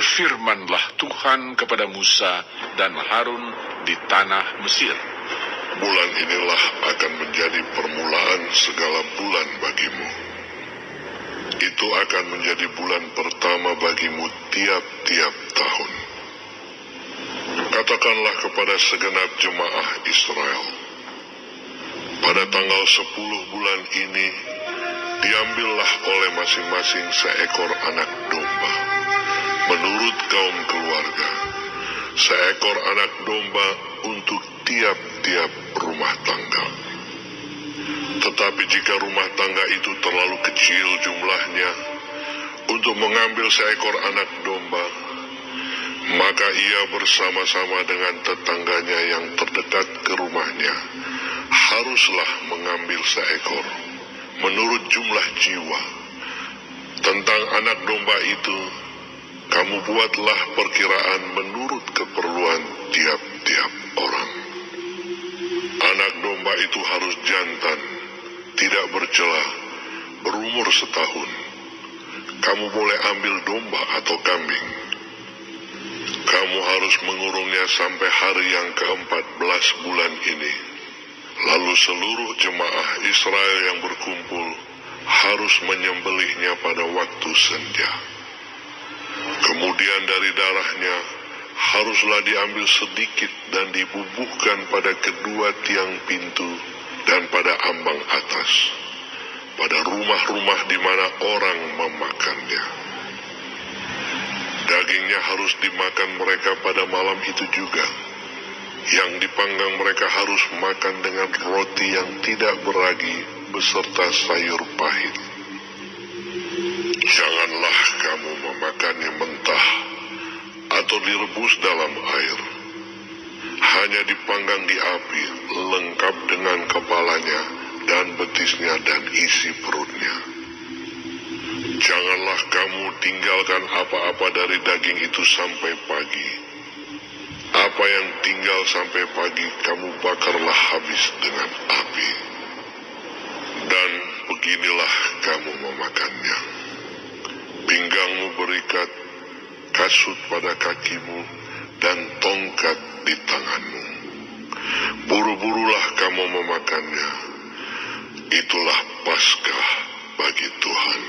Berfirmanlah Tuhan kepada Musa dan Harun di tanah Mesir. Bulan inilah akan menjadi permulaan segala bulan bagimu. Itu akan menjadi bulan pertama bagimu tiap-tiap tahun. Katakanlah kepada segenap jemaah Israel, pada tanggal 10 bulan ini, diambillah oleh masing-masing seekor anak domba, menurut kaum keluarga, seekor anak domba untuk tiap-tiap rumah tangga. Tetapi jika rumah tangga itu terlalu kecil jumlahnya untuk mengambil seekor anak domba, maka ia bersama-sama dengan tetangganya yang terdekat ke rumahnya haruslah mengambil seekor menurut jumlah jiwa. Tentang anak domba itu, kamu buatlah perkiraan menurut keperluan tiap-tiap orang. Anak domba itu harus jantan, tidak bercela, berumur setahun. Kamu boleh ambil domba atau kambing. Kamu harus mengurungnya sampai hari yang ke-14 bulan ini. Lalu seluruh jemaah Israel yang berkumpul harus menyembelihnya pada waktu senja. Kemudian dari darahnya haruslah diambil sedikit dan dibubuhkan pada kedua tiang pintu dan pada ambang atas, pada rumah-rumah di mana orang memakannya. Dagingnya harus dimakan mereka pada malam itu juga. Yang dipanggang mereka harus makan dengan roti yang tidak beragi beserta sayur pahit. Janganlah kamu memakannya mentah atau direbus dalam air. Hanya dipanggang di api, lengkap dengan kepalanya dan betisnya dan isi perutnya. Janganlah kamu tinggalkan apa-apa dari daging itu sampai pagi. Apa yang tinggal sampai pagi kamu bakarlah habis dengan api. Dan beginilah kamu memakannya. Pinggangmu berikat, kasut pada kakimu, dan tongkat di tanganmu. Buru-burulah kamu memakannya. Itulah Paskah bagi Tuhan.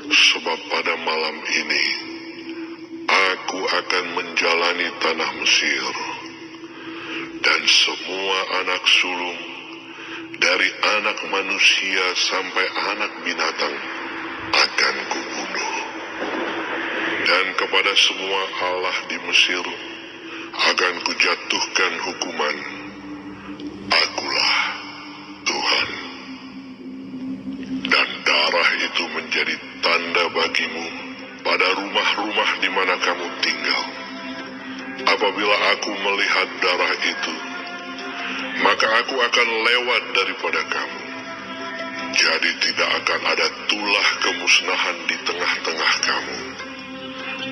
Sebab pada malam ini aku akan menjalani tanah Mesir, dan semua anak sulung, dari anak manusia sampai anak binatang, akan kubunuh. Dan kepada semua allah di Mesir akan kujatuhkan hukuman. Akulah Tuhan. Dan darah itu menjadi tanda bagimu pada rumah-rumah di mana kamu tinggal. Apabila aku melihat darah itu, maka aku akan lewat daripada kamu. Jadi tidak akan ada tulah kemusnahan di tengah-tengah kamu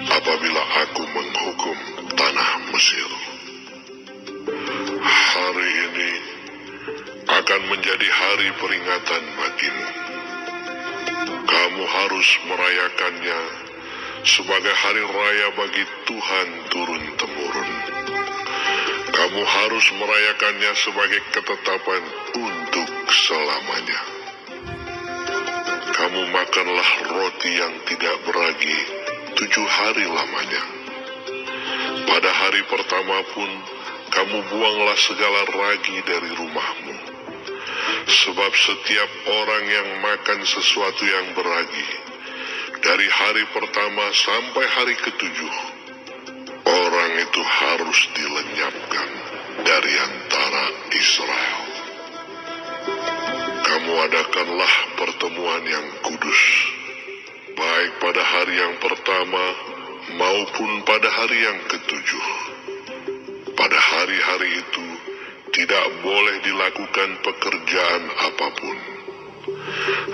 apabila aku menghukum tanah Mesir. Hari ini akan menjadi hari peringatan bagimu. Kamu harus merayakannya sebagai hari raya bagi Tuhan turun-temurun. Kamu harus merayakannya sebagai ketetapan untuk selamanya. Kamu makanlah roti yang tidak beragi 7 hari lamanya. Pada hari pertama pun kamu buanglah segala ragi dari rumahmu. Sebab setiap orang yang makan sesuatu yang beragi, dari hari pertama sampai hari ke-7, orang itu harus dilenyapkan dari antara Israel. Kamu adakanlah pertemuan yang kudus, baik pada hari yang pertama maupun pada hari yang ke-7. Pada hari-hari itu tidak boleh dilakukan pekerjaan apapun.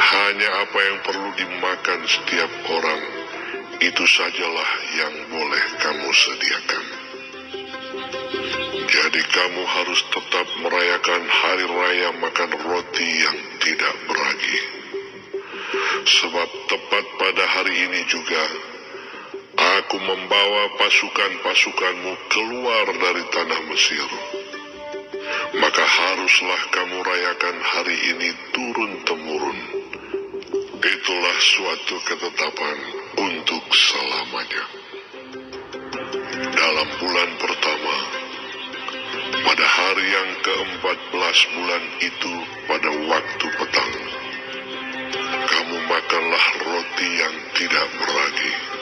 Hanya apa yang perlu dimakan setiap orang, itu sajalah yang boleh kamu sediakan. Jadi kamu harus tetap merayakan hari raya makan roti yang tidak beragi. Sebab tepat pada hari ini juga, aku membawa pasukan-pasukanmu keluar dari tanah Mesir, maka haruslah kamu rayakan hari ini turun-temurun. Itulah suatu ketetapan untuk selamanya. Dalam bulan pertama, pada hari yang ke-14 bulan itu pada waktu petang, kamu makanlah roti yang tidak beragi.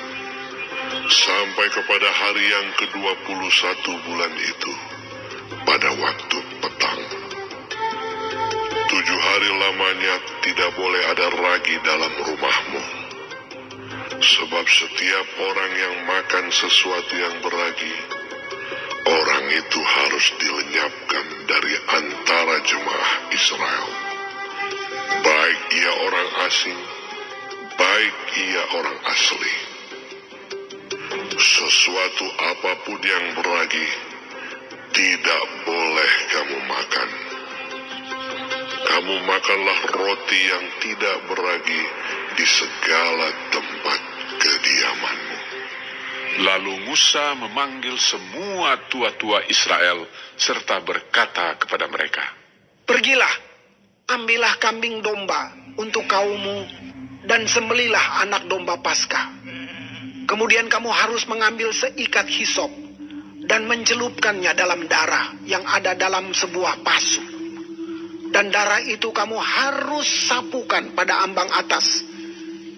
Sampai kepada hari yang ke-21 bulan itu, pada waktu petang. 7 hari lamanya tidak boleh ada ragi dalam rumahmu. Sebab setiap orang yang makan sesuatu yang beragi, orang itu harus dilenyapkan dari antara jemaah Israel. Baik ia orang asing, baik ia orang asli. Sesuatu apapun yang beragi, tidak boleh kamu makan. Kamu makanlah roti yang tidak beragi di segala tempat kediamanmu. Lalu Musa memanggil semua tua-tua Israel serta berkata kepada mereka, Pergilah, ambillah kambing domba untuk kaummu dan sembelilah anak domba Paskah. Kemudian kamu harus mengambil seikat hisop dan mencelupkannya dalam darah yang ada dalam sebuah pasu. Dan darah itu kamu harus sapukan pada ambang atas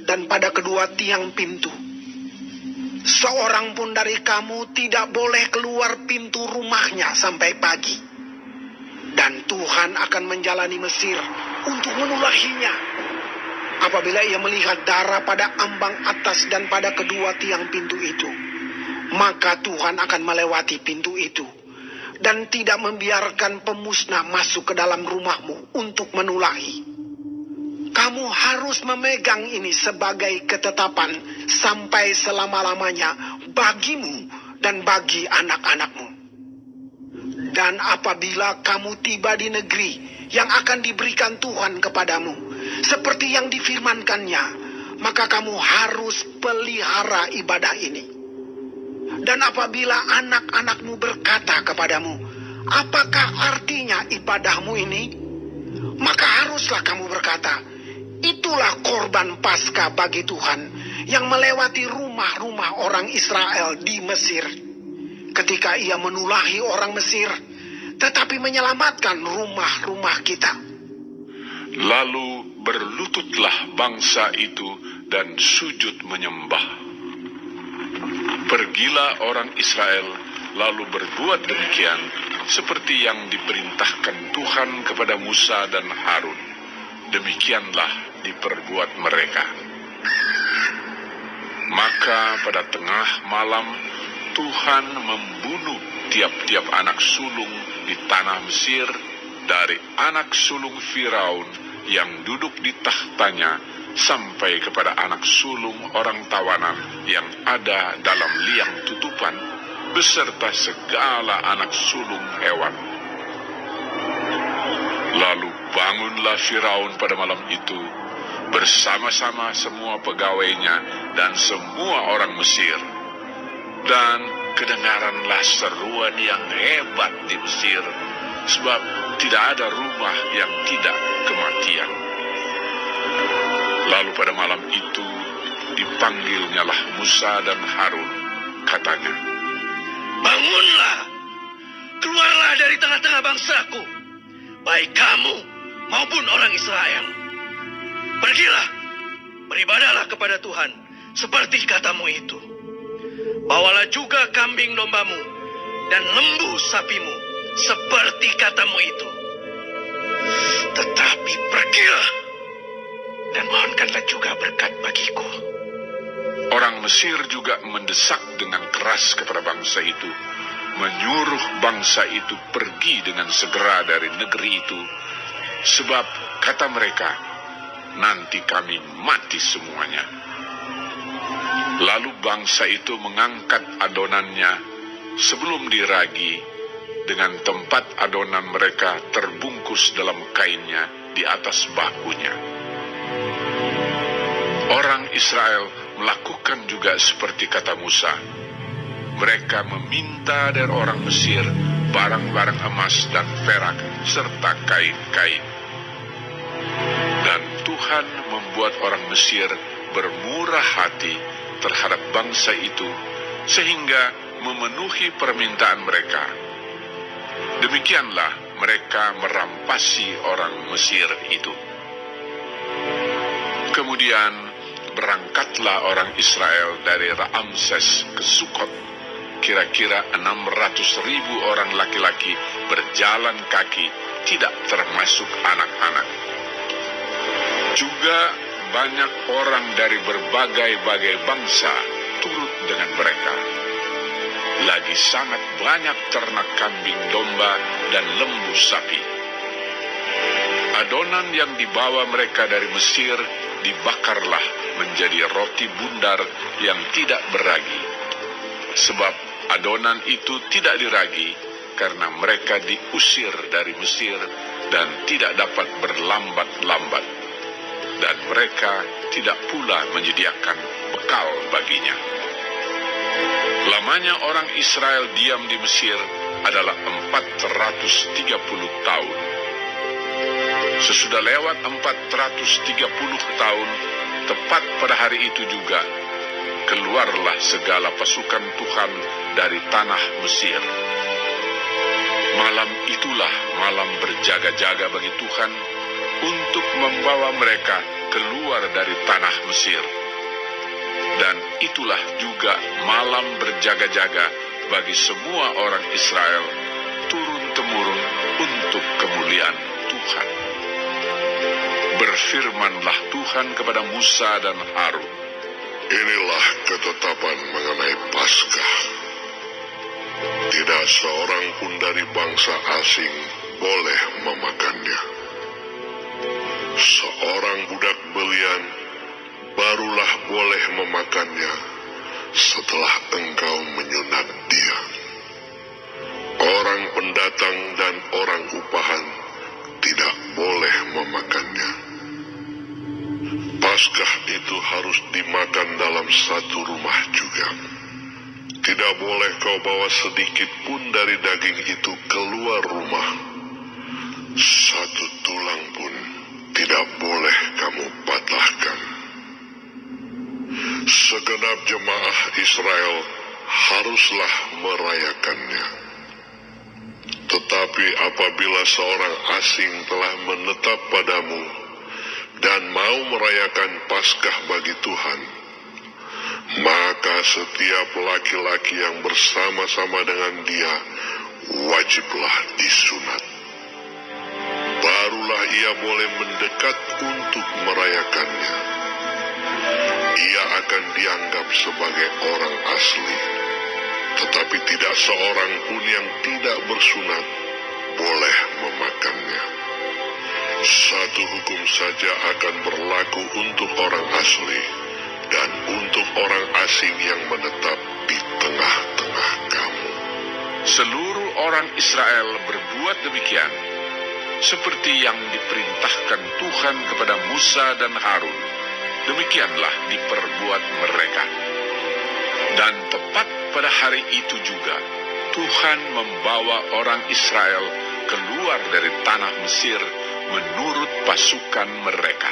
dan pada kedua tiang pintu. Seorang pun dari kamu tidak boleh keluar pintu rumahnya sampai pagi. Dan Tuhan akan menjalani Mesir untuk menulahinya. Apabila ia melihat darah pada ambang atas dan pada kedua tiang pintu itu, maka Tuhan akan melewati pintu itu dan tidak membiarkan pemusnah masuk ke dalam rumahmu untuk menulahi. Kamu harus memegang ini sebagai ketetapan sampai selama-lamanya bagimu dan bagi anak-anakmu. Dan apabila kamu tiba di negeri yang akan diberikan Tuhan kepadamu, seperti yang difirmankannya, maka kamu harus pelihara ibadah ini. Dan apabila anak-anakmu berkata kepadamu, apakah artinya ibadahmu ini? Maka haruslah kamu berkata, itulah korban Paskah bagi Tuhan yang melewati rumah-rumah orang Israel di Mesir. Ketika ia menulahi orang Mesir, tetapi menyelamatkan rumah-rumah kita. Lalu berlututlah bangsa itu dan sujud menyembah. Pergilah orang Israel lalu berbuat demikian seperti yang diperintahkan Tuhan kepada Musa dan Harun. Demikianlah diperbuat mereka. Maka pada tengah malam Tuhan membunuh tiap-tiap anak sulung di tanah Mesir, dari anak sulung Firaun yang duduk di tahtanya sampai kepada anak sulung orang tawanan yang ada dalam liang tutupan, beserta segala anak sulung hewan. Lalu bangunlah Firaun pada malam itu bersama-sama semua pegawainya dan semua orang Mesir. Dan kedengaranlah seruan yang hebat di Mesir, sebab tidak ada rumah yang tidak kematian. Lalu pada malam itu dipanggilnyalah Musa dan Harun, katanya, Bangunlah, keluarlah dari tengah-tengah bangsaku, baik kamu maupun orang Israel. Pergilah, beribadahlah kepada Tuhan seperti katamu itu. Bawalah juga kambing dombamu dan lembu sapimu seperti katamu itu. Tetapi pergilah dan mohonkanlah juga berkat bagiku. Orang Mesir juga mendesak dengan keras kepada bangsa itu, menyuruh bangsa itu pergi dengan segera dari negeri itu, sebab kata mereka, nanti kami mati semuanya. Lalu bangsa itu mengangkat adonannya sebelum diragi, dengan tempat adonan mereka terbungkus dalam kainnya di atas bahunya. Orang Israel melakukan juga seperti kata Musa. Mereka meminta dari orang Mesir barang-barang emas dan perak serta kain-kain. Dan Tuhan membuat orang Mesir bermurah hati terhadap bangsa itu sehingga memenuhi permintaan mereka. Demikianlah mereka merampasi orang Mesir itu. Kemudian berangkatlah orang Israel dari Ramses ke Sukot. Kira-kira 600.000 orang laki-laki berjalan kaki, tidak termasuk anak-anak. Juga banyak orang dari berbagai-bagai bangsa turut dengan mereka. Lagi sangat banyak ternak kambing domba dan lembu sapi. Adonan yang dibawa mereka dari Mesir dibakarlah menjadi roti bundar yang tidak beragi. Sebab adonan itu tidak diragi karena mereka diusir dari Mesir dan tidak dapat berlambat-lambat. Dan mereka tidak pula menyediakan bekal baginya. Lamanya orang Israel diam di Mesir adalah 430 tahun. Sesudah lewat 430 tahun, tepat pada hari itu juga, keluarlah segala pasukan Tuhan dari tanah Mesir. Malam itulah malam berjaga-jaga bagi Tuhan untuk membawa mereka keluar dari tanah Mesir. Dan itulah juga malam berjaga-jaga bagi semua orang Israel turun-temurun untuk kemuliaan Tuhan. Berfirmanlah Tuhan kepada Musa dan Harun. Inilah ketetapan mengenai Paskah. Tidak seorang pun dari bangsa asing boleh memakannya. Seorang budak belian barulah boleh memakannya setelah engkau menyunat dia. Orang pendatang dan orang upahan tidak boleh memakannya. Paskah itu harus dimakan dalam satu rumah juga. Tidak boleh kau bawa sedikit pun dari daging itu keluar rumah. Satu tulang pun tidak boleh kamu patahkan. Segenap jemaah Israel haruslah merayakannya. Tetapi apabila seorang asing telah menetap padamu dan mau merayakan Paskah bagi Tuhan, maka setiap laki-laki yang bersama-sama dengan dia wajiblah disunat. Barulah ia boleh mendekat untuk merayakannya. Ia akan dianggap sebagai orang asli, tetapi tidak seorang pun yang tidak bersunat boleh memakannya. Satu hukum saja akan berlaku untuk orang asli dan untuk orang asing yang menetap di tengah-tengah kamu. Seluruh orang Israel berbuat demikian, seperti yang diperintahkan Tuhan kepada Musa dan Harun. Demikianlah diperbuat mereka. Dan tepat pada hari itu juga, Tuhan membawa orang Israel keluar dari tanah Mesir menurut pasukan mereka.